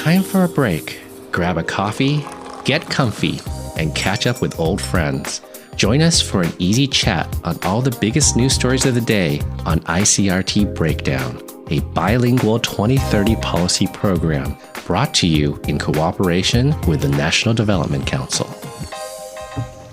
time for a break. Grab a coffee, get comfy, and catch up with old friends. Join us for an easy chat on all the biggest news stories of the day on ICRT Break Down, a bilingual 2030 policy program brought to you in cooperation with the National Development Council.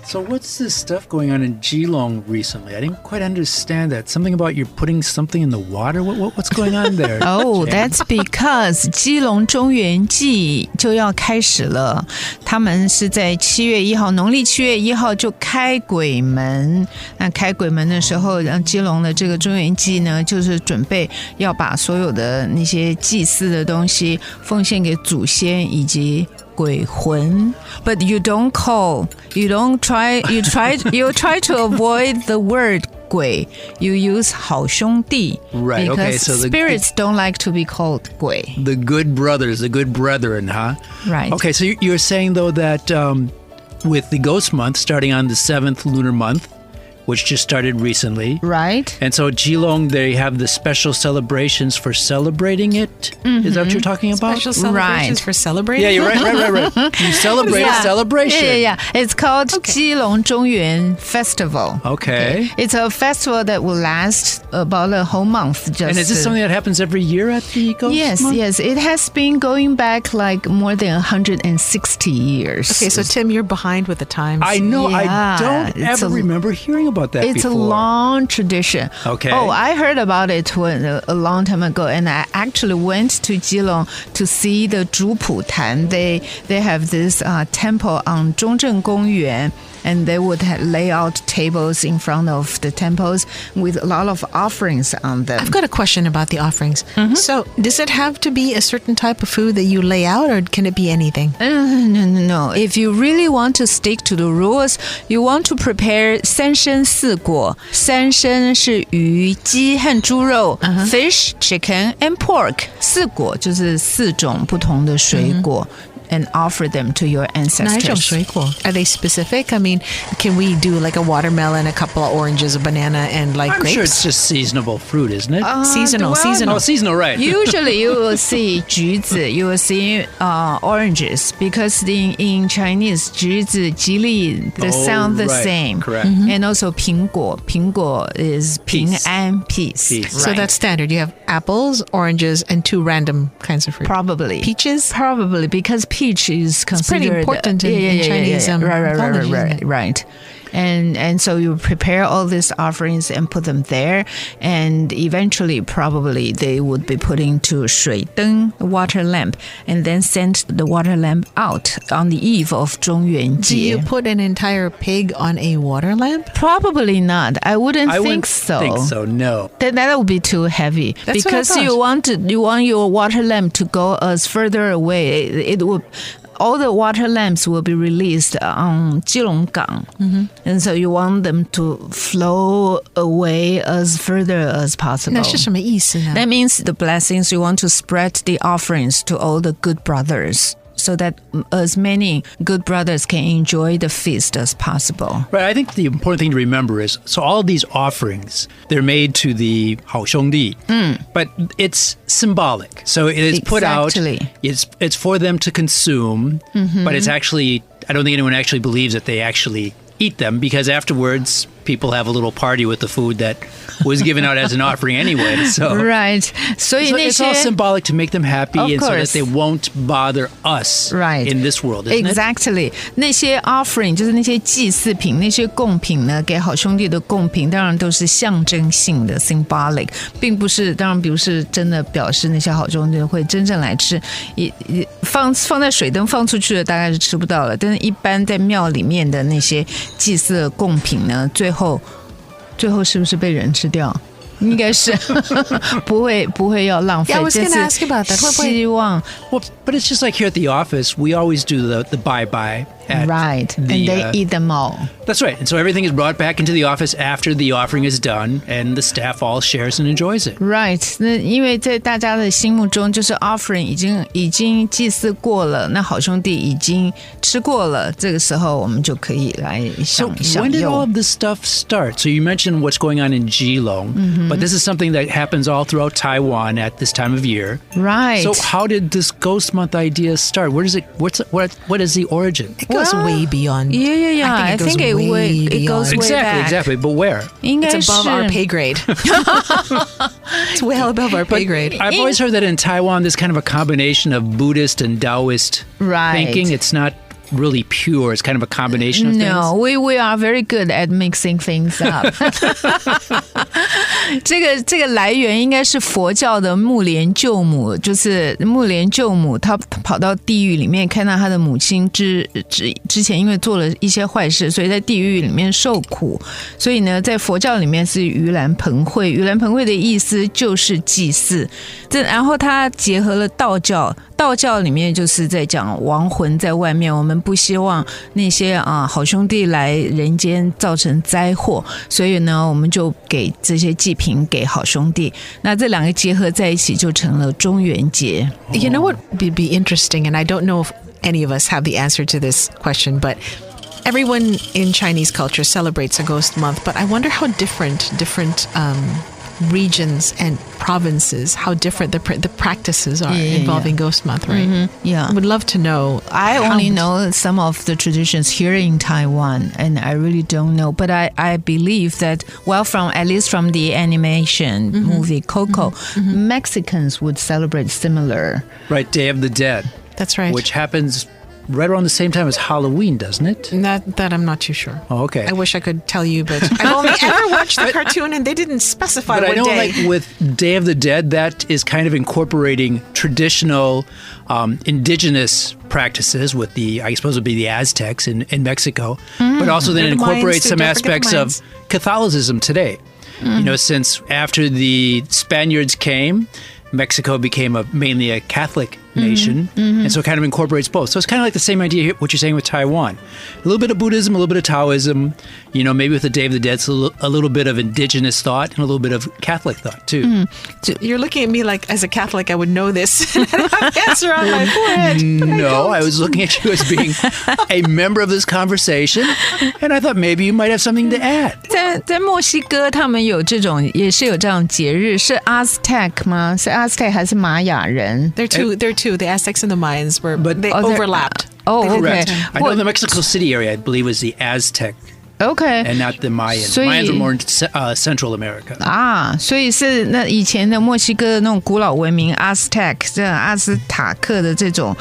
So what's this stuff going on in Keelung recently? I didn't quite understand that. Something about you're putting something in the water? What's going on there? Oh, that's because 基隆中元节就要开始了。他们是在7月1号，农历7月1号就开鬼门。那开鬼门的时候，基隆的这个中元节呢，就是准备要把所有的那些祭祀的东西奉献给祖先以及鬼魂 but you try to avoid the word 鬼 you use 好兄弟 right because okay so spirits don't like to be called 鬼 the good brothers the good brethren huh right okay so you're saying though that with the ghost month starting on the 7th lunar month which just started recently. Right. And so Keelung, they have the special celebrations for celebrating it. Mm-hmm. Is that what you're talking about? Special celebrations for celebrating? Yeah, you're right. You celebrate a celebration. Yeah. It's called 基隆中元 Festival. Okay. It's a festival that will last about a whole month. And is this something that happens every year at the Ghost Month? Yes. It has been going back like more than 160 years. Okay, so Tim, you're behind with the times. I know. Yeah, I don't ever remember hearing about that It's before. a long tradition. Okay. Oh, I heard about it a long time ago, and I actually went to Keelung to see the 主普坛. They have this temple on 中正公园. And they would lay out tables in front of the temples with a lot of offerings on them. I've got a question about the offerings. Mm-hmm. So, does it have to be a certain type of food that you lay out, or can it be anything? No. If you really want to stick to the rules, you want to prepare 三生四果. 三生是鱼、鸡和猪肉 fish, chicken, and pork. 四果就是四种不同的水果. And offer them to your ancestors. 哪一种水果? Are they specific? I mean, can we do like a watermelon, a couple of oranges, a banana, and like grapes? I'm sure it's just seasonable fruit, isn't it? Seasonal. Oh, seasonal, right. Usually you will see 橘子, you will see oranges, because in Chinese, 橘子, 吉利, they sound the same. Correct. Mm-hmm. And also 苹果. 苹果 is 平安, peace. Right. So that's standard. You have apples, oranges, and two random kinds of fruit. Probably. Peaches? Probably, because peach is considered... It's pretty important in Chinese mythology. Right. And so you prepare all these offerings and put them there, and eventually probably they would be putting to 水灯, water lamp, and then send the water lamp out on the eve of 中元节. Do you put an entire pig on a water lamp? Probably not. I wouldn't think so. I wouldn't think so, no. That would be too heavy. That's because what I thought. you want your water lamp to go as further away. It would... All the water lamps will be released on 基隆港. Mm-hmm. And so you want them to flow away as further as possible. 那是什么意思呢? That means the blessings, you want to spread the offerings to all the good brothers, so that as many good brothers can enjoy the feast as possible. Right. I think the important thing to remember is, so all of these offerings, they're made to the 好兄弟, but it's symbolic. So it is put out, it's for them to consume, but it's actually, I don't think anyone actually believes that they actually eat them, because afterwards people have a little party with the food that was given out as an offering anyway. So Right. So it's all symbolic to make them happy, and so that they won't bother us in this world, isn't Exactly. it? 那些 offering 就是那些祭祀品，那些贡品呢，给好兄弟的贡品，当然都是象征性的 symbolic， 并不是，当然不是真的表示那些好兄弟会真正来吃。放在水灯放出去的大概是吃不到了，但是一般在庙里面的那些祭祀的贡品呢，最后是不是被人吃掉？应该是不会要浪费。Yeah, I was going to ask about that. 希望 Well, but it's just like here at the office, we always do the bye-bye. Right. And they eat them all. That's right. And so everything is brought back into the office after the offering is done, and the staff all shares and enjoys it. Right. 那因为在大家的心目中，就是 offering 已经祭祀过了，那好兄弟已经吃过了，这个时候我们就可以来享用。So when did all of this stuff start? So you mentioned what's going on in Keelung, but this is something that happens all throughout Taiwan at this time of year. Right. So how did this Ghost Month idea start? Where does it? What is the origin? It goes way beyond. Yeah. I think it goes way back. Exactly. But where? It's above our pay grade. It's well above our pay grade. I've always heard that in Taiwan, there's kind of a combination of Buddhist and Taoist thinking. It's not really pure. It's kind of a combination of things. No, we are very good at mixing things up. 这个来源应该是佛教的目连救母，就是目连救母，他跑到地狱里面，看到他的母亲之前因为做了一些坏事，所以在地狱里面受苦，所以呢，在佛教里面是盂兰盆会。盂兰盆会的意思就是祭祀，然后它结合了道教。道教里面就是在讲亡魂在外面，我们不希望那些好兄弟来人间造成灾祸，所以呢，我们就给这些祭品给好兄弟。那这两个结合在一起，就成了中元节。You know what would be interesting, and I don't know if any of us have the answer to this question, but everyone in Chinese culture celebrates a ghost month, but I wonder how different regions and provinces, how different the practices are involving Ghost Month, right? Yeah. I would love to know. I only know some of the traditions here in Taiwan, and I really don't know. But I believe that, well, at least from the animation movie Coco, Mexicans would celebrate similar. Right, Day of the Dead. That's right. Which happens right around the same time as Halloween, doesn't it? That I'm not too sure. Oh, okay. I wish I could tell you, but I've only ever watched the cartoon and they didn't specify but what I know, day. like with Day of the Dead, that is kind of incorporating traditional indigenous practices with I suppose it would be the Aztecs in Mexico, but also then incorporates some aspects of Catholicism today. You know, since after the Spaniards came, Mexico became mainly a Catholic nation, and so it kind of incorporates both. So it's kind of like the same idea here, what you're saying with Taiwan. A little bit of Buddhism, a little bit of Taoism, you know, maybe with the Day of the Dead, it's a little bit of indigenous thought and a little bit of Catholic thought, too. You're looking at me like, as a Catholic, I would know this. I don't have the answer on my forehead. No, I was looking at you as being a member of this conversation, and I thought maybe you might have something to add. 在墨西哥，他们也是有这样节日，是 Aztec 吗？是 Aztec 还是玛雅人？ They're two. The Aztecs and the Mayans they overlapped. Okay. I know the Mexico City area, I believe, was the Aztec. Okay. And not the Mayans. Mayans are more in Central America. 所以是那以前的墨西哥的那种古老文明 Aztec 这阿斯塔克的这种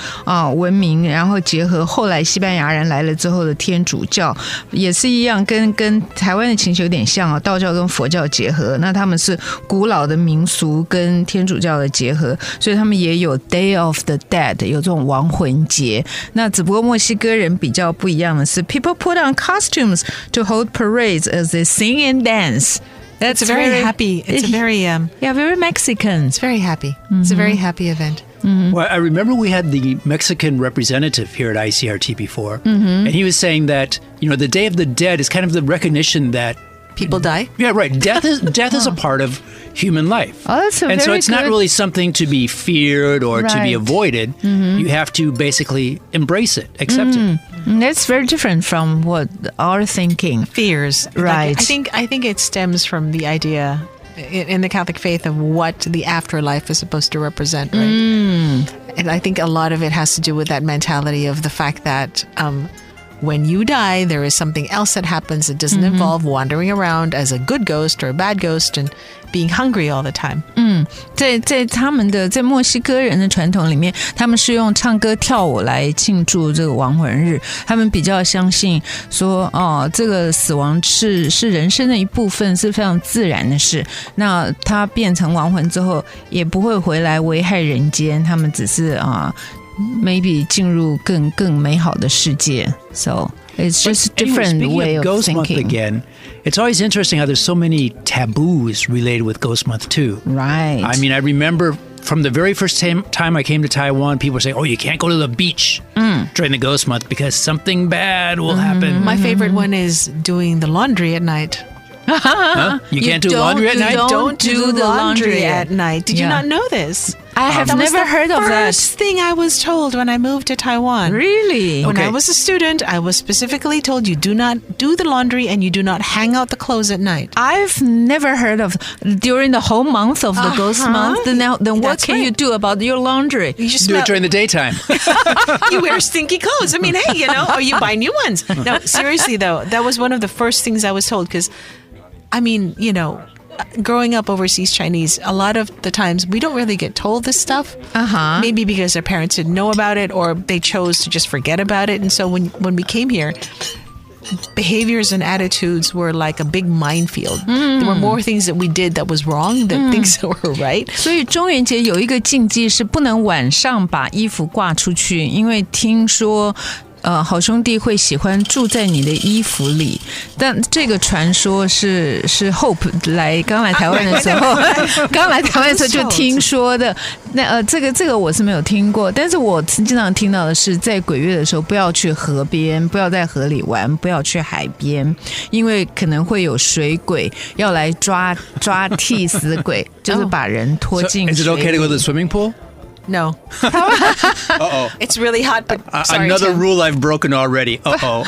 文明，然后结合后来西班牙人来了之后的天主教，也是一样，跟台湾的情形有点像道教跟佛教结合。那他们是古老的民俗跟天主教的结合，所以他们也有 Day of the Dead， 有这种亡魂节。那只不过墨西哥人比较不一样的是 ，people put on costumes to hold parades as they sing and dance. That's very happy. It's a very very Mexican. It's very happy. It's a very happy event. Well, I remember we had the Mexican representative here at ICRT before, and he was saying that, you know, the Day of the Dead is kind of the recognition that people die. Yeah, right. Death is a part of human life. Oh, that's and so it's not really something to be feared or to be avoided. You have to basically embrace it, accept it. That's very different from what our thinking. Fears. Right. Like, I think it stems from the idea in the Catholic faith of what the afterlife is supposed to represent, right? And I think a lot of it has to do with that mentality of the fact that when you die, there is something else that happens that doesn't involve wandering around as a good ghost or a bad ghost and being hungry all the time. 在他们的在墨西哥人的传统里面，他们是用唱歌跳舞来庆祝这个亡魂日。他们比较相信说，这个死亡是人生的一部分，是非常自然的事。那他变成亡魂之后，也不会回来危害人间，他们只是maybe 进入更美好的世界。So it's just a different way of Ghost thinking. Month again, it's always interesting how there's so many taboos related with Ghost Month too. Right. I mean, I remember from the very first time I came to Taiwan, people were saying, "Oh, you can't go to the beach during the ghost month because something bad will happen." My favorite one is doing the laundry at night. Huh? You can't do laundry at night? Don't do the laundry at night. Did you not know this? I have never heard of that. First thing I was told when I moved to Taiwan. Really? When I was a student, I was specifically told you do not do the laundry and you do not hang out the clothes at night. I've never heard of during the whole month of the ghost month. Then what can you do about your laundry? You just do it during the daytime. You wear stinky clothes. I mean, hey, or you buy new ones. No, seriously though, that was one of the first things I was told because, I mean, growing up overseas Chinese, a lot of the times we don't really get told this stuff. Maybe because our parents didn't know about it or they chose to just forget about it. And so when we came here, behaviors and attitudes were like a big minefield. There were more things that we did that was wrong than things that were right. 所以中元节有一个禁忌是不能晚上把衣服挂出去，因为听说好兄弟会喜欢住在你的衣服里，但这个传说是 Hope 刚来台湾的时候，就听说的。那这个我是没有听过，但是我经常听到的是，在鬼月的时候不要去河边，不要在河里玩，不要去海边，因为可能会有水鬼要来抓替死鬼，就是把人拖进水里。So, is it okay to go to the swimming pool? No. It's really hot, but sorry, another Tim. rule I've broken already. No,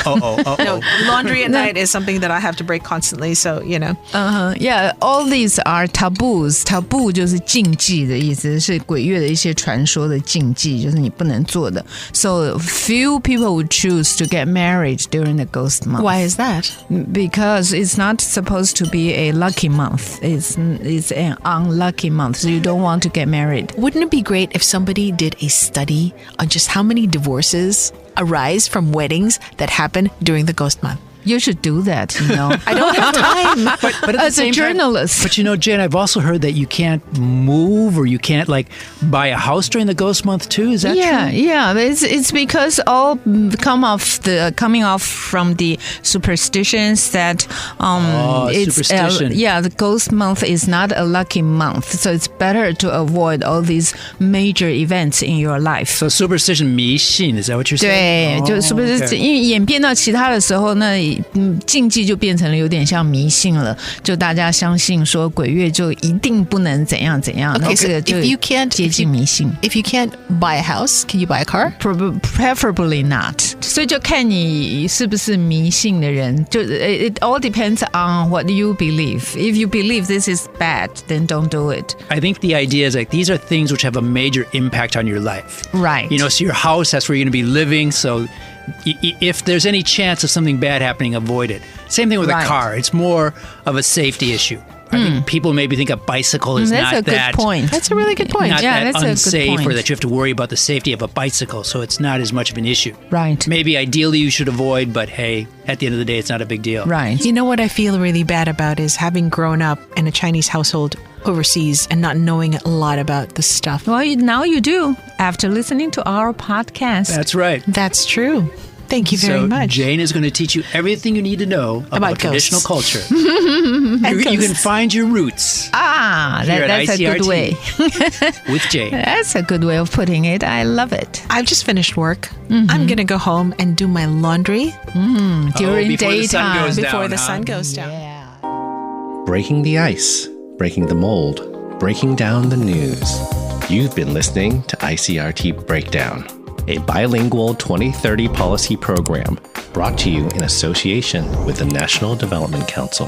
laundry at night is something that I have to break constantly, so, Yeah, all these are taboos. Taboo 就是禁忌的意思，是鬼月的一些传说的禁忌，就是你不能做的。So few people would choose to get married during the ghost month. Why is that? Because it's not supposed to be a lucky month. It's an unlucky month, so you don't want to get married. Wouldn't it be great if somebody did a study on just how many divorces arise from weddings that happen during the ghost month? You should do that, I don't have time. But as a journalist. But Jen, I've also heard that you can't move or you can't buy a house during the ghost month too. Is that true? Yeah. It's because all coming off from the superstitions that superstition. The ghost month is not a lucky month, so it's better to avoid all these major events in your life. So superstition 迷信 is that what you're saying? 对，就是 superstition， 因为演变到其他的时候，那禁忌就变成了有点像迷信了，就大家相信说鬼月就一定不能怎样怎样， Okay, 这个就 if you can't 接近迷信。If you can't buy a house, can you buy a car? Preferably not. 所以就看你是不是迷信的人，就 it all depends on what you believe. If you believe this is bad, then don't do it. I think the idea is these are things which have a major impact on your life. Right. So your house, that's where you're going to be living, so if there's any chance of something bad happening, avoid it. Same thing with a car. It's more of a safety issue. I think people maybe think a bicycle is that's not a good that... point. That's a really good point. Not that that's unsafe a good point. or that you have to worry about the safety of a bicycle, so it's not as much of an issue. Right. Maybe ideally you should avoid, but hey, at the end of the day, it's not a big deal. Right. You know what I feel really bad about is having grown up in a Chinese household overseas and not knowing a lot about this stuff. Well, now you do after listening to our podcast. That's right. That's true. Thank you very much. Jane is going to teach you everything you need to know about traditional culture. You can find your roots. That's ICRT a good way. With Jane. That's a good way of putting it. I love it. I've just finished work. I'm going to go home and do my laundry During before the sun daytime. goes before down, the huh? sun goes down. Yeah. Breaking the ice, breaking the mold, breaking down the news. You've been listening to ICRT Breakdown, a bilingual 2030 policy program brought to you in association with the National Development Council.